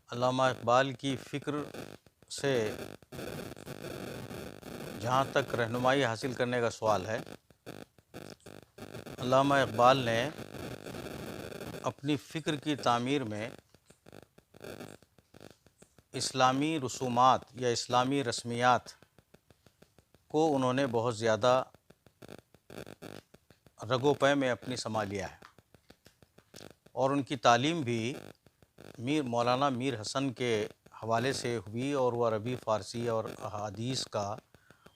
علامہ اقبال کی فکر سے جہاں تک رہنمائی حاصل کرنے کا سوال ہے، علامہ اقبال نے اپنی فکر کی تعمیر میں اسلامی رسومات یا اسلامی رسمیات کو انہوں نے بہت زیادہ رگ و پے میں اپنی سما لیا ہے، اور ان کی تعلیم بھی مولانا میر حسن کے حوالے سے ہوئی، اور وہ عربی فارسی اور احادیث کا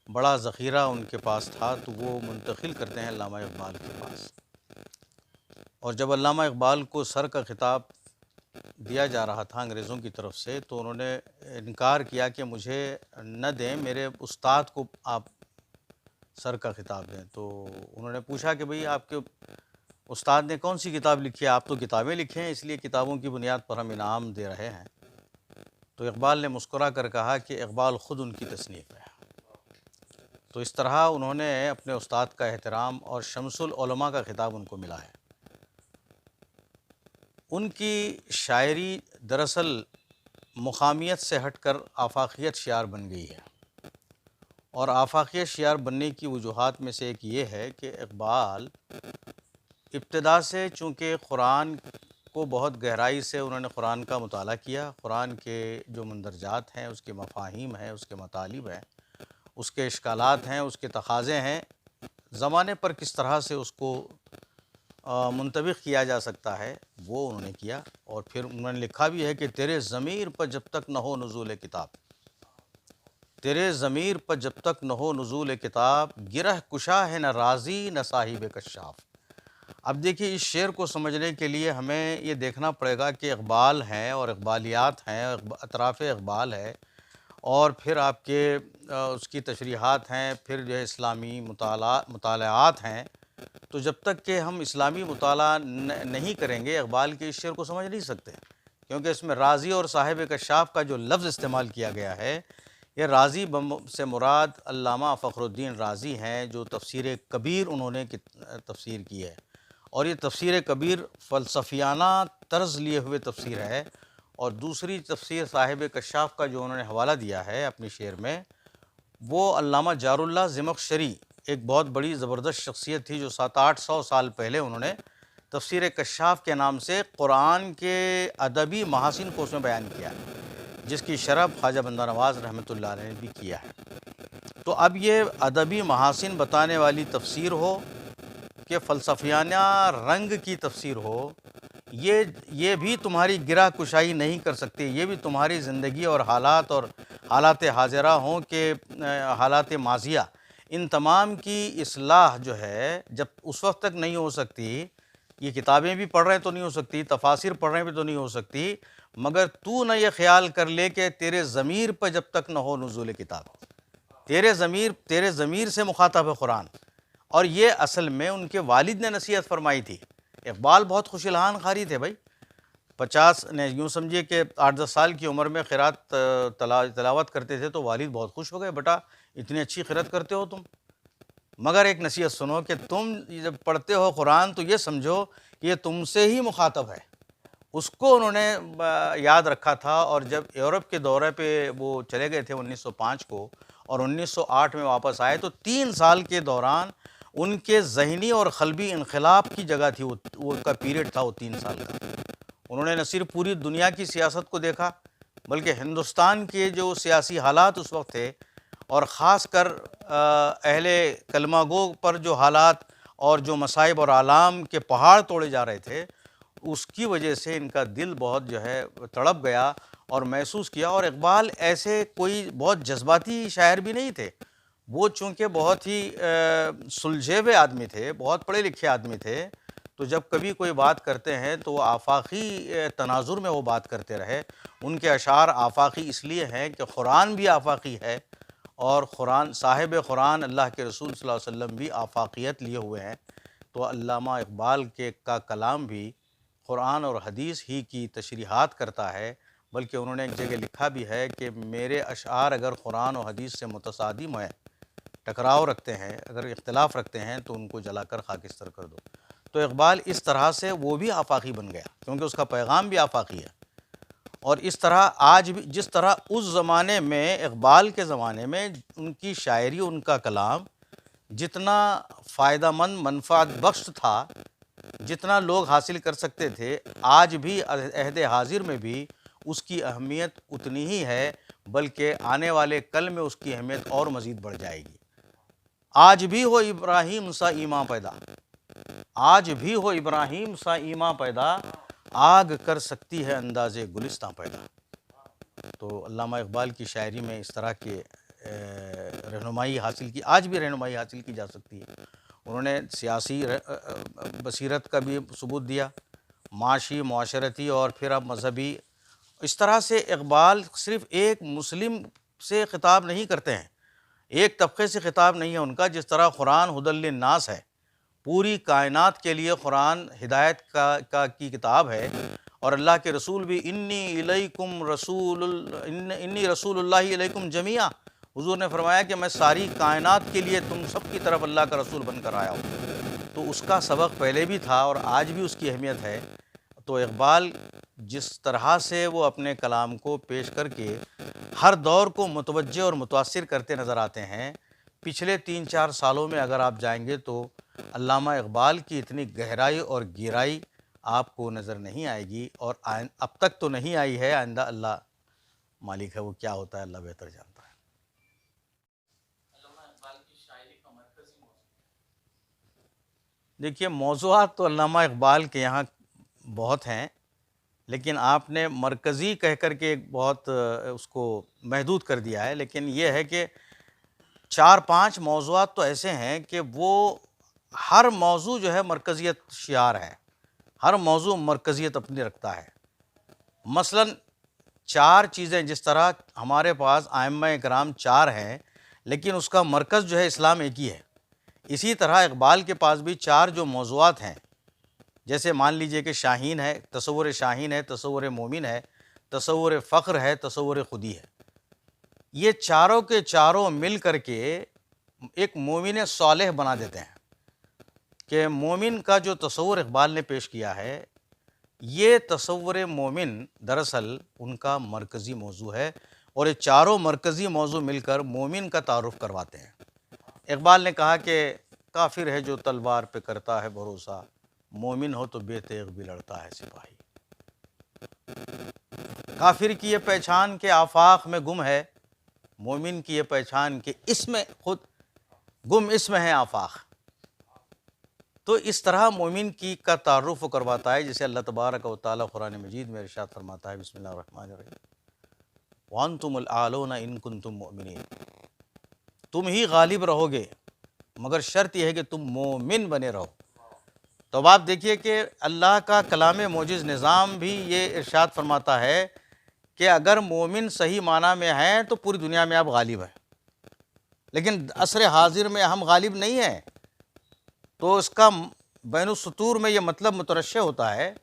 بڑا ذخیرہ ان کے پاس تھا، تو وہ منتقل کرتے ہیں علامہ اقبال کے پاس۔ اور جب علامہ اقبال کو سر کا خطاب دیا جا رہا تھا انگریزوں کی طرف سے، تو انہوں نے انکار کیا کہ مجھے نہ دیں، میرے استاد کو آپ سر کا خطاب دیں۔ تو انہوں نے پوچھا کہ بھئی آپ کے استاد نے کون سی کتاب لکھی ہے؟ آپ تو کتابیں لکھیں ہیں، اس لیے کتابوں کی بنیاد پر ہم انعام دے رہے ہیں۔ تو اقبال نے مسکرا کر کہا کہ اقبال خود ان کی تصنیف ہے۔ تو اس طرح انہوں نے اپنے استاد کا احترام، اور شمس العلماء کا خطاب ان کو ملا ہے۔ ان کی شاعری دراصل مقامیت سے ہٹ کر آفاقیت شعار بن گئی ہے، اور آفاقیت شعار بننے کی وجوہات میں سے ایک یہ ہے کہ اقبال ابتدا سے چونکہ قرآن کو بہت گہرائی سے انہوں نے قرآن کا مطالعہ کیا، قرآن کے جو مندرجات ہیں، اس کے مفاہیم ہیں، اس کے مطالب ہیں، اس کے اشکالات ہیں، اس کے تقاضے ہیں، زمانے پر کس طرح سے اس کو منطبق کیا جا سکتا ہے، وہ انہوں نے کیا۔ اور پھر انہوں نے لکھا بھی ہے کہ تیرے ضمیر پر جب تک نہ ہو نزول کتاب، تیرے ضمیر پر جب تک نہ ہو نزول کتاب، گرہ کشا ہے نہ رازی نہ صاحب کشاف۔ اب دیکھیے، اس شعر کو سمجھنے کے لیے ہمیں یہ دیکھنا پڑے گا کہ اقبال ہیں اور اقبالیات ہیں، اطراف اقبال ہے، اور پھر آپ کے اس کی تشریحات ہیں، پھر جو ہے اسلامی مطالعات ہیں۔ تو جب تک کہ ہم اسلامی مطالعہ نہیں کریں گے، اقبال کے اس شعر کو سمجھ نہیں سکتے، کیونکہ اس میں راضی اور صاحب کشاف کا جو لفظ استعمال کیا گیا ہے، یہ راضی سے مراد علامہ فخر الدین رازی ہیں، جو تفسیر کبیر انہوں نے تفسیر کی ہے، اور یہ تفسیر کبیر فلسفیانہ طرز لیے ہوئے تفسیر ہے۔ اور دوسری تفسیر صاحب کشاف کا جو انہوں نے حوالہ دیا ہے اپنی شعر میں، وہ علامہ جار اللہ زمخشری، ایک بہت بڑی زبردست شخصیت تھی، جو 700-800 سال پہلے انہوں نے تفسیر کشاف کے نام سے قرآن کے ادبی محاسن کو اس میں بیان کیا ہے، جس کی شرح خواجہ بندہ نواز رحمۃ اللہ علیہ نے بھی کیا ہے۔ تو اب یہ ادبی محاسن بتانے والی تفسیر ہو کہ فلسفیانہ رنگ کی تفسیر ہو، یہ بھی تمہاری گرہ کشائی نہیں کر سکتی، یہ بھی تمہاری زندگی اور حالات حاضرہ ہوں کہ حالات ماضیہ، ان تمام کی اصلاح جو ہے جب اس وقت تک نہیں ہو سکتی، یہ کتابیں بھی پڑھ رہے تو نہیں ہو سکتی، تفاسیر پڑھ رہے بھی تو نہیں ہو سکتی، مگر تو نہ یہ خیال کر لے کہ تیرے ضمیر پر جب تک نہ ہو نزول کتاب، تیرے ضمیر سے مخاطب ہے قرآن۔ اور یہ اصل میں ان کے والد نے نصیحت فرمائی تھی۔ اقبال بہت خوش الحان قاری تھے بھائی، 50 یوں سمجھیے کہ 8-10 سال کی عمر میں قرات تلاوت کرتے تھے، تو والد بہت خوش ہو گئے، بیٹا اتنی اچھی قرات کرتے ہو تم، مگر ایک نصیحت سنو کہ تم جب پڑھتے ہو قرآن تو یہ سمجھو کہ یہ تم سے ہی مخاطب ہے۔ اس کو انہوں نے یاد رکھا تھا، اور جب یورپ کے دورے پہ وہ چلے گئے تھے 1905 کو، اور 1908 میں واپس آئے، تو 3 سال کے دوران ان کے ذہنی اور قلبی انقلاب کی جگہ تھی، وہ کا پیریڈ تھا وہ 3 سال کا۔ انہوں نے نہ صرف پوری دنیا کی سیاست کو دیکھا، بلکہ ہندوستان کے جو سیاسی حالات اس وقت تھے، اور خاص کر اہل کلمہ گو پر جو حالات اور جو مصائب اور آلام کے پہاڑ توڑے جا رہے تھے، اس کی وجہ سے ان کا دل بہت جو ہے تڑپ گیا اور محسوس کیا۔ اور اقبال ایسے کوئی بہت جذباتی شاعر بھی نہیں تھے، وہ چونکہ بہت ہی سلجھے ہوئے آدمی تھے، بہت پڑھے لکھے آدمی تھے، تو جب کبھی کوئی بات کرتے ہیں تو وہ آفاقی تناظر میں وہ بات کرتے رہے۔ ان کے اشعار آفاقی اس لیے ہیں کہ قرآن بھی آفاقی ہے، اور صاحب قرآن اللہ کے رسول صلی اللہ علیہ وسلم بھی آفاقیت لیے ہوئے ہیں۔ تو علامہ اقبال کا کلام بھی قرآن اور حدیث ہی کی تشریحات کرتا ہے، بلکہ انہوں نے ایک جگہ لکھا بھی ہے کہ میرے اشعار اگر قرآن و حدیث سے متصادم ہیں، ٹکراؤ رکھتے ہیں، اگر اختلاف رکھتے ہیں، تو ان کو جلا کر خاکستر کر دو۔ تو اقبال اس طرح سے وہ بھی آفاقی بن گیا، کیونکہ اس کا پیغام بھی آفاقی ہے۔ اور اس طرح آج بھی جس طرح اس زمانے میں اقبال کے زمانے میں ان کی شاعری، ان کا کلام جتنا فائدہ مند منفعت بخش تھا، جتنا لوگ حاصل کر سکتے تھے، آج بھی عہد حاضر میں بھی اس کی اہمیت اتنی ہی ہے، بلکہ آنے والے کل میں اس کی اہمیت اور مزید بڑھ جائے گی۔ آج بھی ہو ابراہیم سا ایماں پیدا، آج بھی ہو ابراہیم سا ایماں پیدا، آگ کر سکتی ہے انداز گلستاں پیدا۔ تو علامہ اقبال کی شاعری میں اس طرح کے رہنمائی حاصل کی، آج بھی رہنمائی حاصل کی جا سکتی ہے۔ انہوں نے سیاسی بصیرت کا بھی ثبوت دیا، معاشی، معاشرتی اور پھر اب مذہبی۔ اس طرح سے اقبال صرف ایک مسلم سے خطاب نہیں کرتے ہیں، ایک طبقے سے خطاب نہیں ہے ان کا، جس طرح قرآن ہدی للناس ہے، پوری کائنات کے لیے قرآن ہدایت کی کتاب ہے، اور اللہ کے رسول بھی انی رسول اللہ علیکم جمیعا، حضور نے فرمایا کہ میں ساری کائنات کے لیے تم سب کی طرف اللہ کا رسول بن کر آیا ہوں۔ تو اس کا سبق پہلے بھی تھا اور آج بھی اس کی اہمیت ہے۔ تو اقبال جس طرح سے وہ اپنے کلام کو پیش کر کے ہر دور کو متوجہ اور متاثر کرتے نظر آتے ہیں، پچھلے 3-4 سالوں میں اگر آپ جائیں گے تو علامہ اقبال کی اتنی گہرائی اور گہرائی آپ کو نظر نہیں آئے گی، اور اب تک تو نہیں آئی ہے، آئندہ اللہ مالک ہے، وہ کیا ہوتا ہے اللہ بہتر جانتا ہے۔ دیکھیے، موضوعات تو علامہ اقبال کے یہاں بہت ہیں، لیکن آپ نے مرکزی کہہ کر کے ایک بہت اس کو محدود کر دیا ہے، لیکن یہ ہے کہ 4-5 موضوعات تو ایسے ہیں کہ وہ ہر موضوع جو ہے مرکزیت شعار ہے، ہر موضوع مرکزیت اپنی رکھتا ہے۔ مثلا 4 چیزیں، جس طرح ہمارے پاس ائمہ کرام 4 ہیں، لیکن اس کا مرکز جو ہے اسلام ایک ہی ہے، اسی طرح اقبال کے پاس بھی 4 جو موضوعات ہیں، جیسے مان لیجئے کہ شاہین ہے، تصور شاہین ہے، تصور مومن ہے، تصور فخر ہے، تصور خودی ہے۔ یہ چاروں کے چاروں مل کر کے ایک مومن صالح بنا دیتے ہیں، کہ مومن کا جو تصور اقبال نے پیش کیا ہے، یہ تصور مومن دراصل ان کا مرکزی موضوع ہے، اور یہ چاروں مرکزی موضوع مل کر مومن کا تعارف کرواتے ہیں۔ اقبال نے کہا کہ کافر ہے جو تلوار پہ کرتا ہے بھروسہ، مومن ہو تو بے تیغ بھی لڑتا ہے سپاہی۔ کافر کی یہ پہچان کہ آفاق میں گم ہے، مومن کی یہ پہچان کہ اس میں خود گم اس میں ہے آفاق۔ تو اس طرح مومن کی کا تعارف کرواتا ہے، جسے اللہ تبارک و تعالیٰ قرآن مجید میں ارشاد فرماتا ہے، بسم اللہ الرحمن الرحیم، وَأَنْتُمُ الْأَعْلَوْنَ إِن كُنتُم مُؤْمِنِينَ، تم ہی غالب رہو گے مگر شرط یہ ہے کہ تم مومن بنے رہو۔ تو اب آپ دیکھیے کہ اللہ کا کلام معجز نظام بھی یہ ارشاد فرماتا ہے کہ اگر مومن صحیح معنی میں ہیں تو پوری دنیا میں آپ غالب ہیں، لیکن عصر حاضر میں ہم غالب نہیں ہیں، تو اس کا بین السطور میں یہ مطلب مترشح ہوتا ہے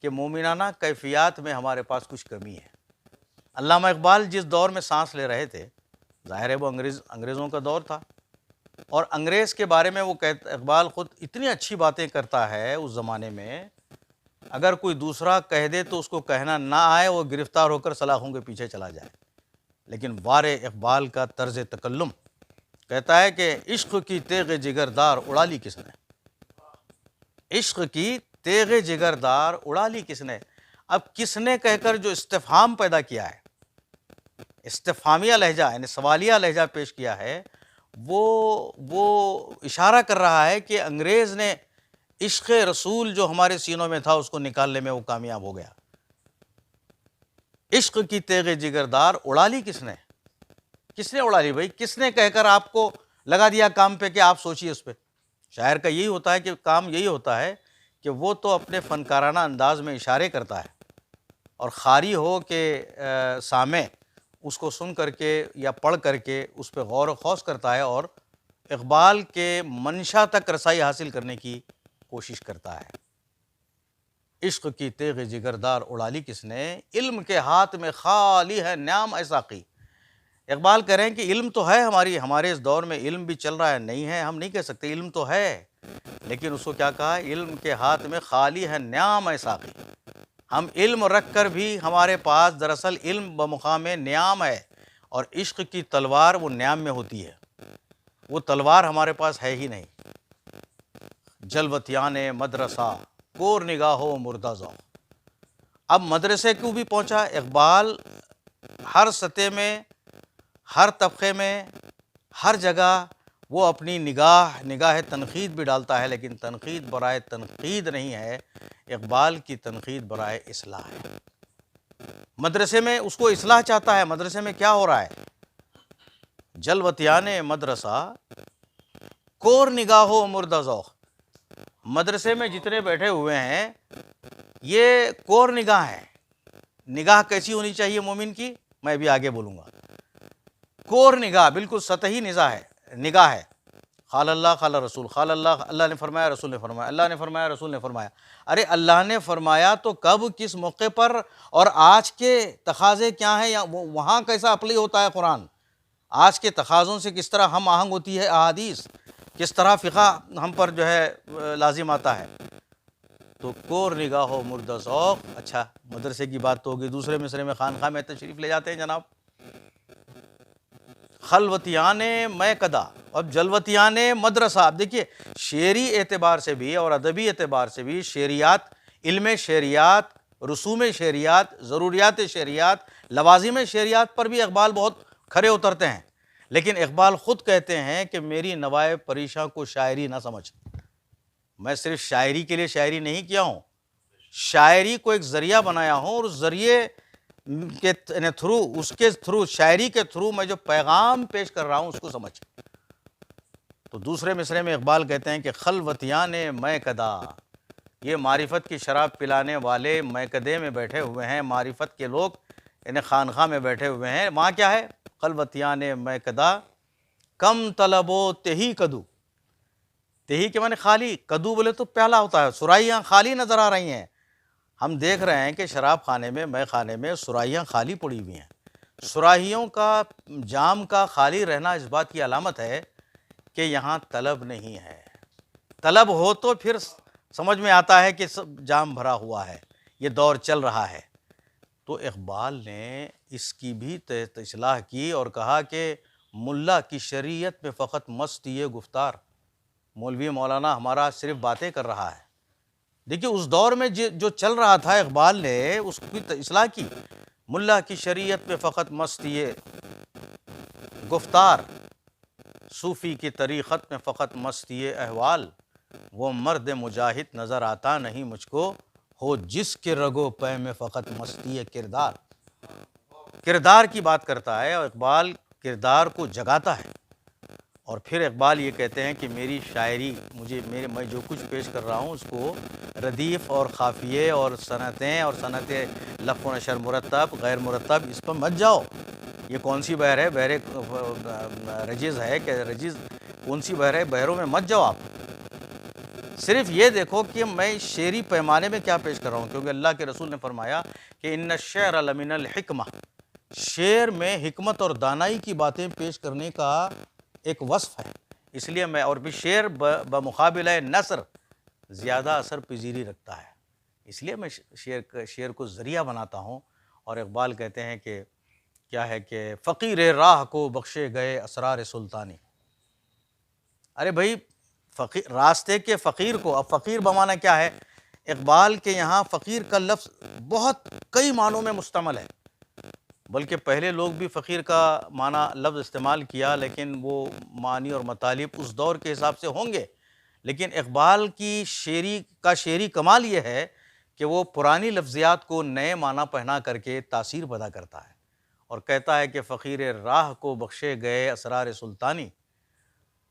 کہ مومنانہ کیفیات میں ہمارے پاس کچھ کمی ہے۔ علامہ اقبال جس دور میں سانس لے رہے تھے، ظاہر ہے وہ انگریزوں کا دور تھا، اور انگریز کے بارے میں وہ اقبال خود اتنی اچھی باتیں کرتا ہے اس زمانے میں، اگر کوئی دوسرا کہہ دے تو اس کو کہنا نہ آئے، وہ گرفتار ہو کر سلاخوں کے پیچھے چلا جائے، لیکن وار اقبال کا طرز تکلم کہتا ہے کہ عشق کی تیغ جگردار اڑا لی کس نے، عشق کی تیغ جگردار اڑا لی کس نے۔ اب کس نے کہہ کر جو استفہام پیدا کیا ہے، استفہامیہ لہجہ یعنی سوالیہ لہجہ پیش کیا ہے، وہ اشارہ کر رہا ہے کہ انگریز نے عشق رسول جو ہمارے سینوں میں تھا اس کو نکالنے میں وہ کامیاب ہو گیا۔ عشق کی تیغ جگردار اڑا لی کس نے، کس نے اڑا لی بھائی، کس نے کہہ کر آپ کو لگا دیا کام پہ کہ آپ سوچیے اس پہ۔ شاعر کا یہی ہوتا ہے کہ کام یہی ہوتا ہے کہ وہ تو اپنے فنکارانہ انداز میں اشارے کرتا ہے، اور خاری ہو کہ سامع اس کو سن کر کے یا پڑھ کر کے اس پہ غور و خوض کرتا ہے، اور اقبال کے منشا تک رسائی حاصل کرنے کی کوشش کرتا ہے۔ عشق کی تیغ جگردار اڑا لی کس نے، علم کے ہاتھ میں خالی ہے نعم اے ساقی۔ اقبال کہہ رہے ہیں کہ علم تو ہے ہمارے اس دور میں علم بھی چل رہا ہے، نہیں ہے ہم نہیں کہہ سکتے، علم تو ہے، لیکن اس کو کیا کہا، علم کے ہاتھ میں خالی ہے نعم اے ساقی، ہم علم رکھ کر بھی ہمارے پاس دراصل علم بمقام نیام ہے، اور عشق کی تلوار وہ نیام میں ہوتی ہے، وہ تلوار ہمارے پاس ہے ہی نہیں۔ جلوتیان مدرسہ کور نگاہو مردہ ذوق۔ اب مدرسے کو بھی پہنچا اقبال، ہر سطح میں، ہر طبقے میں، ہر جگہ وہ اپنی نگاہ تنقید بھی ڈالتا ہے، لیکن تنقید برائے تنقید نہیں ہے، اقبال کی تنقید برائے اصلاح ہے۔ مدرسے میں اس کو اصلاح چاہتا ہے، مدرسے میں کیا ہو رہا ہے؟ جلوتیان مدرسہ کور نگاہو مردہ ذوق۔ مدرسے میں جتنے بیٹھے ہوئے ہیں یہ کور نگاہ ہیں۔ نگاہ کیسی ہونی چاہیے مومن کی؟ میں بھی آگے بولوں گا۔ کور نگاہ بالکل سطحی نگاہ ہے۔ قال اللہ قال رسول، قال اللہ نے فرمایا، رسول نے فرمایا، اللہ نے فرمایا، رسول نے فرمایا۔ ارے اللہ نے فرمایا تو کب، کس موقع پر، اور آج کے تقاضے کیا ہیں، یا وہاں کیسا اپلائی ہوتا ہے قرآن، آج کے تقاضوں سے کس طرح ہم آہنگ ہوتی ہے احادیث، کس طرح فقہ ہم پر جو ہے لازم آتا ہے۔ تو کور نگاہو مردہ ذوق۔ اچھا، مدرسے کی بات تو ہوگی، دوسرے مصرے میں خانقاہ میں تشریف لے جاتے ہیں جناب۔ خلوتیان میں کدا، اب جلوتیان مدرسہ۔ اب دیکھیے شعری اعتبار سے بھی اور ادبی اعتبار سے بھی شعریات، علم شعریات، رسوم شعریات، ضروریات شعریات، لوازم شعریات پر بھی اقبال بہت کھرے اترتے ہیں، لیکن اقبال خود کہتے ہیں کہ میری نوائے پریشاں کو شاعری نہ سمجھ۔ میں صرف شاعری کے لیے شاعری نہیں کیا ہوں، شاعری کو ایک ذریعہ بنایا ہوں، اور اس ذریعے کے تھرو شاعری کے تھرو میں جو پیغام پیش کر رہا ہوں اس کو سمجھ۔ تو دوسرے مصرے میں اقبال کہتے ہیں کہ خلوتیان میں کدا، یہ معرفت کی شراب پلانے والے میکدے میں بیٹھے ہوئے ہیں، معرفت کے لوگ یعنی خانقاہ میں بیٹھے ہوئے ہیں۔ وہاں کیا ہے؟ خلوتیان میں کدا کم طلبو تہی کدو۔ تہی کے معنی خالی، کدو بولے تو پیالہ ہوتا ہے، سرائیاں خالی نظر آ رہی ہیں۔ ہم دیکھ رہے ہیں کہ شراب خانے میں، مے خانے میں سرائیاں خالی پڑی ہوئی ہیں۔ سرائیوں کا، جام کا خالی رہنا اس بات کی علامت ہے کہ یہاں طلب نہیں ہے۔ طلب ہو تو پھر سمجھ میں آتا ہے کہ سب جام بھرا ہوا ہے، یہ دور چل رہا ہے۔ تو اقبال نے اس کی بھی اصلاح کی اور کہا کہ ملا کی شریعت میں فقط مست یہ گفتار، مولوی مولانا ہمارا صرف باتیں کر رہا ہے۔ دیکھیے اس دور میں جو چل رہا تھا اقبال نے اس کی اصلاح کی۔ ملا کی شریعت میں فقط مست یہ گفتار، صوفی کی طریقت میں فقط مست یہ احوال، وہ مرد مجاہد نظر آتا نہیں مجھ کو، ہو جس کے رگو پے میں فقط مستی یہ کردار۔ کردار کی بات کرتا ہے اور اقبال کردار کو جگاتا ہے۔ اور پھر اقبال یہ کہتے ہیں کہ میری شاعری، میں جو کچھ پیش کر رہا ہوں اس کو ردیف اور قافیے اور صنعتیں اور صنعت لفظ و نشر مرتب غیر مرتب اس پر مت جاؤ۔ یہ کون سی بحر ہے؟ بحر رجز ہے کہ رجز کون سی بحر ہے؟ بحروں میں مت جاؤ آپ۔ صرف یہ دیکھو کہ میں شعری پیمانے میں کیا پیش کر رہا ہوں، کیونکہ اللہ کے رسول نے فرمایا کہ ان الشعر لمن الحکمہ، شعر میں حکمت اور دانائی کی باتیں پیش کرنے کا ایک وصف ہے۔ اس لیے میں، اور بھی شعر بمقابلہ نثر زیادہ اثر پذیری رکھتا ہے، اس لیے میں شعر کو ذریعہ بناتا ہوں۔ اور اقبال کہتے ہیں کہ کیا ہے کہ فقیر راہ کو بخشے گئے اسرار سلطانی۔ ارے بھائی، راستے کے فقیر کو، اب فقیر بمانا کیا ہے؟ اقبال کے یہاں فقیر کا لفظ بہت کئی معنوں میں مشتمل ہے، بلکہ پہلے لوگ بھی فقیر کا معنی لفظ استعمال کیا، لیکن وہ معنی اور مطالب اس دور کے حساب سے ہوں گے۔ لیکن اقبال کی شعری کمال یہ ہے کہ وہ پرانی لفظیات کو نئے معنی پہنا کر کے تاثیر پیدا کرتا ہے، اور کہتا ہے کہ فقیر راہ کو بخشے گئے اسرار سلطانی۔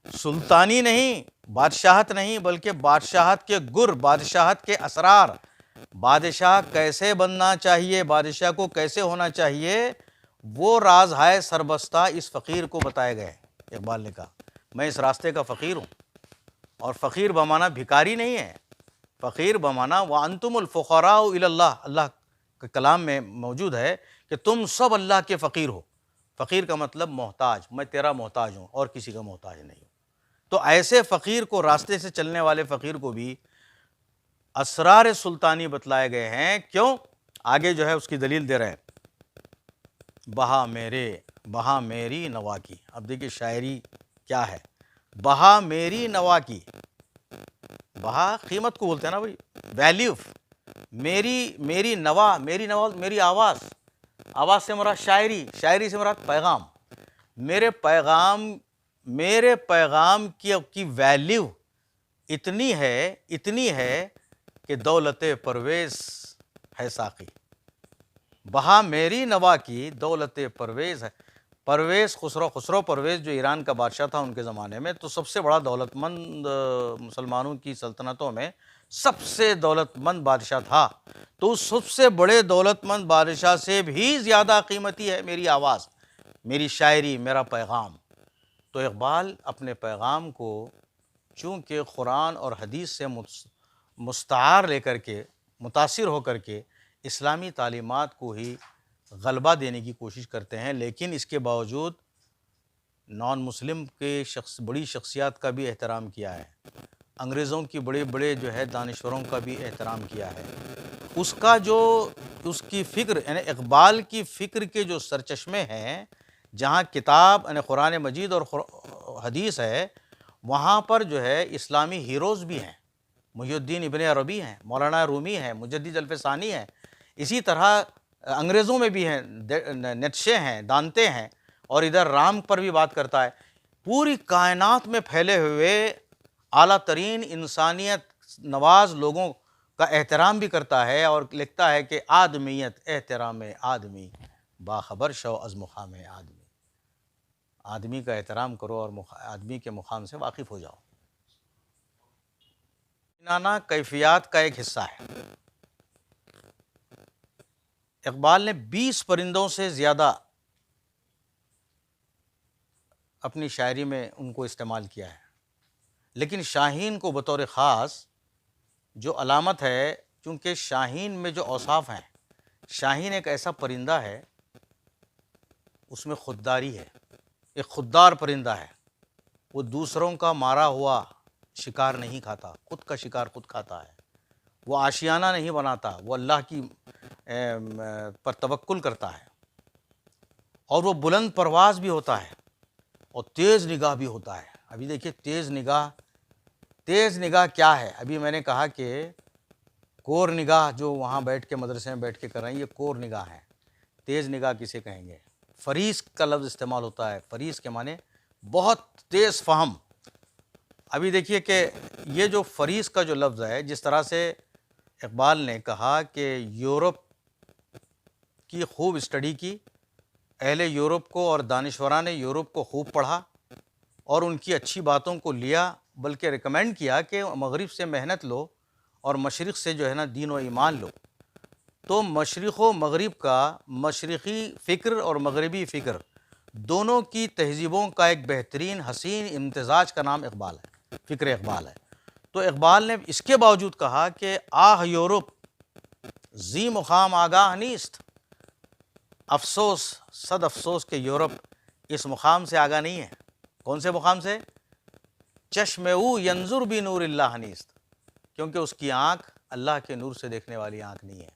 سلطانی نہیں، بادشاہت نہیں، بلکہ بادشاہت کے گر، بادشاہت کے اسرار، بادشاہ کیسے بننا چاہیے، بادشاہ کو کیسے ہونا چاہیے، وہ راز ہے سربستہ اس فقیر کو بتائے گئے۔ اقبال نے کہا میں اس راستے کا فقیر ہوں، اور فقیر بمانا بھکاری نہیں ہے، فقیر بمانا وَأَنْتُمُ الْفُقَرَاءُ إِلَى اللَّهِ، اللہ کے کلام میں موجود ہے کہ تم سب اللہ کے فقیر ہو۔ فقیر کا مطلب محتاج، میں تیرا محتاج ہوں اور کسی کا محتاج نہیں ہوں۔ تو ایسے فقیر کو، راستے سے چلنے والے فقیر کو بھی اسرار سلطانی بتلائے گئے ہیں۔ کیوں؟ آگے جو ہے اس کی دلیل دے رہے ہیں، بہا میری نوا کی۔ اب دیکھیے شاعری کیا ہے، بہا میری نوا کی، بہا قیمت کو بولتے ہیں نا بھائی، ویلیو، میری نوا، میری آواز، آواز سے مراد شاعری، شاعری سے مراد پیغام، میرے پیغام کی ویلیو اتنی ہے کہ دولت پرویز ہے ساقی۔ بہا میری نوا کی دولت پرویز ہے، پرویز خسرو پرویز جو ایران کا بادشاہ تھا ان کے زمانے میں، تو سب سے بڑا دولت مند مسلمانوں کی سلطنتوں میں سب سے دولت مند بادشاہ تھا، تو اس سب سے بڑے دولت مند بادشاہ سے بھی زیادہ قیمتی ہے میری آواز، میری شاعری، میرا پیغام۔ تو اقبال اپنے پیغام کو چونکہ قرآن اور حدیث سے مستعار لے کر کے، متاثر ہو کر کے اسلامی تعلیمات کو ہی غلبہ دینے کی کوشش کرتے ہیں، لیکن اس کے باوجود نان مسلم کے بڑی شخصیات کا بھی احترام کیا ہے، انگریزوں کی بڑے جو ہے دانشوروں کا بھی احترام کیا ہے۔ اس کی فکر، یعنی اقبال کی فکر کے جو سرچشمے ہیں، جہاں کتاب یعنی قرآن مجید اور حدیث ہے، وہاں پر جو ہے اسلامی ہیروز بھی ہیں، محی الدین ابن عربی ہیں، مولانا رومی ہیں، مجدد الفسانی ہیں، اسی طرح انگریزوں میں بھی ہیں، نیٹشے ہیں، دانتے ہیں، اور ادھر رام پر بھی بات کرتا ہے۔ پوری کائنات میں پھیلے ہوئے اعلیٰ ترین انسانیت نواز لوگوں کا احترام بھی کرتا ہے، اور لکھتا ہے کہ آدمیت احترام آدمی، باخبر شو از مقام آدمی، آدمی کا احترام کرو اور آدمی کے مقام سے واقف ہو جاؤ۔ اطمینانہ کیفیات کا ایک حصہ ہے۔ اقبال نے 20 پرندوں سے زیادہ اپنی شاعری میں ان کو استعمال کیا ہے، لیکن شاہین کو بطور خاص جو علامت ہے، چونکہ شاہین میں جو اوصاف ہیں، شاہین ایک ایسا پرندہ ہے، اس میں خودداری ہے، ایک خوددار پرندہ ہے، وہ دوسروں کا مارا ہوا شکار نہیں کھاتا، خود کا شکار خود کھاتا ہے، وہ آشیانہ نہیں بناتا، وہ اللہ کی پر توکل کرتا ہے، اور وہ بلند پرواز بھی ہوتا ہے، اور تیز نگاہ بھی ہوتا ہے۔ ابھی دیکھیے تیز نگاہ کیا ہے؟ ابھی میں نے کہا کہ کور نگاہ جو وہاں بیٹھ کے مدرسے میں بیٹھ کے کر رہے ہیں، یہ کور نگاہ ہے۔ تیز نگاہ کسے کہیں گے؟ فریس کا لفظ استعمال ہوتا ہے، فریس کے معنی بہت تیز فہم۔ ابھی دیکھیے کہ یہ جو فریس کا جو لفظ ہے، جس طرح سے اقبال نے کہا کہ یورپ کی خوب اسٹڈی کی، اہل یورپ کو اور دانشوران یورپ کو خوب پڑھا اور ان کی اچھی باتوں کو لیا، بلکہ ریکمینڈ کیا کہ مغرب سے محنت لو اور مشرق سے جو ہے نا دین و ایمان لو۔ تو مشرق و مغرب کا، مشرقی فکر اور مغربی فکر دونوں کی تہذیبوں کا ایک بہترین حسین امتزاج کا نام اقبال ہے، فکر اقبال ہے۔ تو اقبال نے اس کے باوجود کہا کہ آہ یورپ زی مقام آگاہ نیست، افسوس، صد افسوس کہ یورپ اس مقام سے آگاہ نہیں ہے۔ کون سے مقام سے؟ چشم او ینظر بی نور اللہ نیست، کیونکہ اس کی آنکھ اللہ کے نور سے دیکھنے والی آنکھ نہیں ہے۔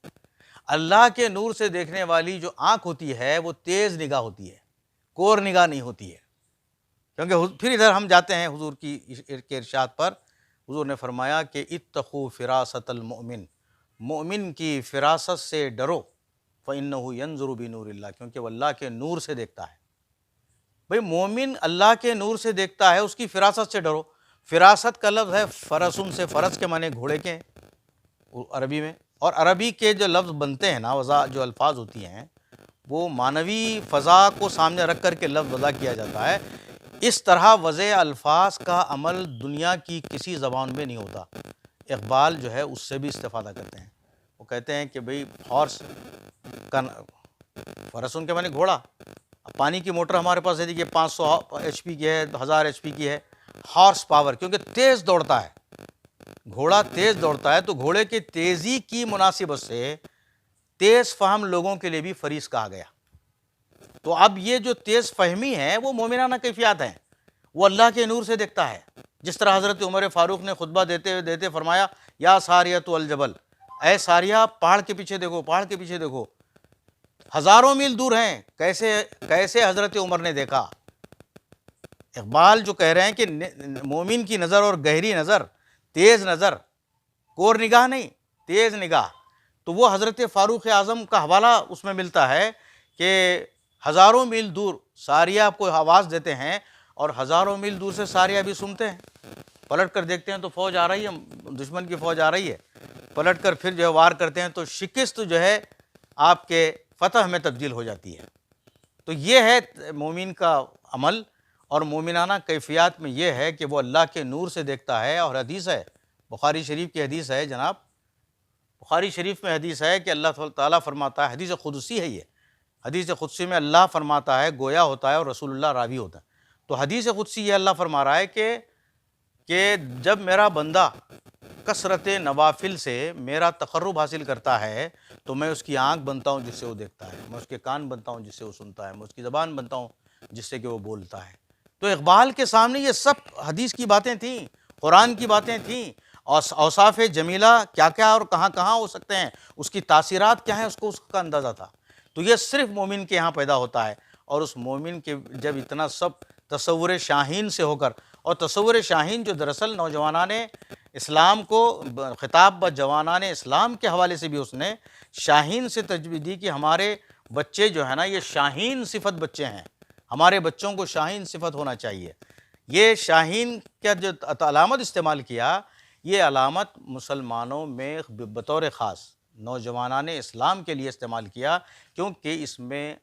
اللہ کے نور سے دیکھنے والی جو آنکھ ہوتی ہے وہ تیز نگاہ ہوتی ہے، کور نگاہ نہیں ہوتی ہے۔ کیونکہ پھر ادھر ہم جاتے ہیں حضور کی کے ارشاد پر، حضور نے فرمایا کہ اتقوا فراست المؤمن، مومن کی فراست سے ڈرو، فإنہ ینظر بنور اللہ، کیونکہ وہ اللہ کے نور سے دیکھتا ہے۔ بھئی مومن اللہ کے نور سے دیکھتا ہے، اس کی فراست سے ڈرو۔ فراست کا لفظ ہے فرسن سے، فرس کے معنی گھوڑے کے عربی میں، اور عربی کے جو لفظ بنتے ہیں نا، وضع جو الفاظ ہوتی ہیں، وہ معنوی فضا کو سامنے رکھ کر کے لفظ وضع کیا جاتا ہے۔ اس طرح وضع الفاظ کا عمل دنیا کی کسی زبان میں نہیں ہوتا۔ اقبال جو ہے اس سے بھی استفادہ کرتے ہیں، وہ کہتے ہیں کہ بھئی ہارس کا، فرسن کے معنی گھوڑا، پانی کی موٹر ہمارے پاس ہے، دیکھیے 500 ایچ پی کی ہے، 1000 ایچ پی کی ہے، ہارس پاور، کیونکہ تیز دوڑتا ہے، گھوڑا تیز دوڑتا ہے، تو گھوڑے کی تیزی کی مناسبت سے تیز فہم لوگوں کے لیے بھی فریس کہا گیا۔ تو اب یہ جو تیز فہمی ہے وہ مومنانہ کیفیات ہیں، وہ اللہ کے نور سے دیکھتا ہے۔ جس طرح حضرت عمر فاروق نے خطبہ دیتے فرمایا، یا ساریۃ الجبل، اے ساریہ پہاڑ کے پیچھے دیکھو، پہاڑ کے پیچھے دیکھو، ہزاروں میل دور ہیں، کیسے کیسے حضرت عمر نے دیکھا۔ اقبال جو کہہ رہے ہیں کہ مومن کی نظر اور گہری نظر، تیز نظر، کور نگاہ نہیں، تیز نگاہ، تو وہ حضرت فاروق اعظم کا حوالہ اس میں ملتا ہے کہ ہزاروں میل دور ساریہ کو آواز دیتے ہیں اور ہزاروں میل دور سے ساریہ بھی سنتے ہیں، پلٹ کر دیکھتے ہیں تو فوج آ رہی ہے، دشمن کی فوج آ رہی ہے، پلٹ کر پھر جو ہے وار کرتے ہیں تو شکست جو ہے آپ کے فتح میں تبدیل ہو جاتی ہے۔ تو یہ ہے مومن کا عمل، اور مومنانہ کیفیات میں یہ ہے کہ وہ اللہ کے نور سے دیکھتا ہے۔ اور حدیث ہے، بخاری شریف کی حدیث ہے جناب، بخاری شریف میں حدیث ہے کہ اللہ تعالیٰ فرماتا ہے، حدیث قدسی ہے یہ، حدیث قدسی میں اللہ فرماتا ہے، گویا ہوتا ہے اور رسول اللہ راوی ہوتا ہے۔ تو حدیث قدسی یہ اللہ فرما رہا ہے کہ جب میرا بندہ کثرت نوافل سے میرا تقرب حاصل کرتا ہے تو میں اس کی آنکھ بنتا ہوں جس سے وہ دیکھتا ہے، میں اس کے کان بنتا ہوں جس سے وہ سنتا ہے، میں اس کی زبان بنتا ہوں جس سے کہ وہ بولتا ہے۔ تو اقبال کے سامنے یہ سب حدیث کی باتیں تھیں، قرآن کی باتیں تھیں، اور اوصاف جمیلہ کیا کیا اور کہاں کہاں ہو سکتے ہیں، اس کی تاثیرات کیا ہیں، اس کا اندازہ تھا۔ تو یہ صرف مومن کے یہاں پیدا ہوتا ہے، اور اس مومن کے جب اتنا سب تصور شاہین سے ہو کر، اور تصور شاہین جو دراصل نوجوانان اسلام کو خطاب با جوانان اسلام کے حوالے سے بھی اس نے شاہین سے تجوید دی کہ ہمارے بچے جو ہے نا یہ شاہین صفت بچے ہیں، ہمارے بچوں کو شاہین صفت ہونا چاہیے۔ یہ شاہین کا جو علامت استعمال کیا، یہ علامت مسلمانوں میں بطور خاص نوجوانان اسلام کے لیے استعمال کیا، کیونکہ اس میں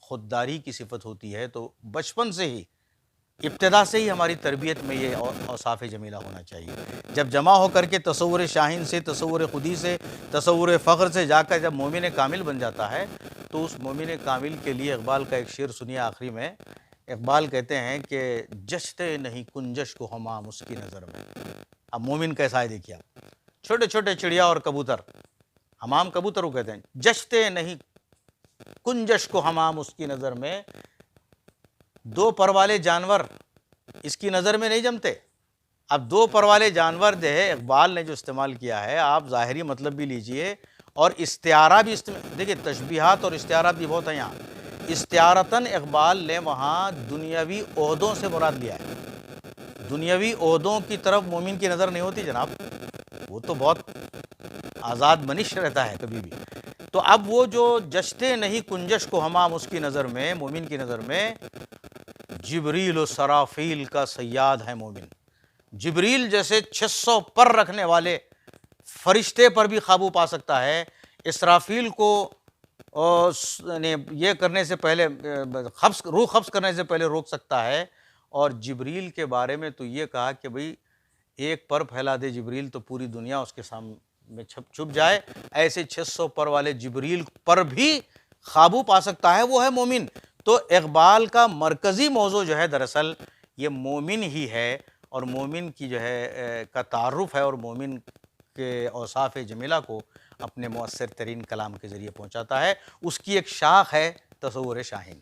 خودداری کی صفت ہوتی ہے۔ تو بچپن سے ہی، ابتدا سے ہی ہماری تربیت میں یہ اوصاف جمیلہ ہونا چاہیے۔ جب جمع ہو کر کے تصور شاہین سے، تصور خودی سے، تصور فخر سے جا کر جب مومن کامل بن جاتا ہے، تو اس مومن کامل کے لیے اقبال کا ایک شعر سنیے آخری میں۔ اقبال کہتے ہیں کہ جشتے نہیں کنجش کو حمام اس کی نظر میں۔ اب مومن کیسا ہے دیکھیے آپ، چھوٹے چھوٹے چڑیا اور کبوتر، حمام کبوتر کو کہتے ہیں، جشتے نہیں کنجش کو حمام اس کی نظر میں، دو پر والے جانور اس کی نظر میں نہیں جمتے۔ اب دو پر والے جانور جو ہے اقبال نے جو استعمال کیا ہے، آپ ظاہری مطلب بھی لیجئے اور استعارہ بھی دیکھیے، تشبیہات اور استعارات بھی بہت ہیں یہاں۔ استعارتاً اقبال نے وہاں دنیاوی عہدوں سے مراد لیا ہے۔ دنیاوی عہدوں کی طرف مومن کی نظر نہیں ہوتی جناب، وہ تو بہت آزاد منش رہتا ہے کبھی بھی۔ تو اب وہ جو جشتے نہیں کنجش کو حمام اس کی نظر میں، مومن کی نظر میں، جبریل و سرافیل کا صیاد ہے مومن۔ جبریل جیسے 600 پر رکھنے والے فرشتے پر بھی قابو پا سکتا ہے، اسرافیل کو یہ کرنے سے پہلے روح قبض کرنے سے پہلے روک سکتا ہے، اور جبریل کے بارے میں تو یہ کہا کہ بھئی ایک پر پھیلا دے جبریل تو پوری دنیا اس کے سامنے چھپ جائے، ایسے 600 پر والے جبریل پر بھی قابو پا سکتا ہے، وہ ہے مومن۔ تو اقبال کا مرکزی موضوع جو ہے دراصل یہ مومن ہی ہے، اور مومن کی جو ہے کا تعارف ہے، اور مومن کے اوصاف جمیلہ کو اپنے مؤثر ترین کلام کے ذریعے پہنچاتا ہے۔ اس کی ایک شاخ ہے تصور شاہین۔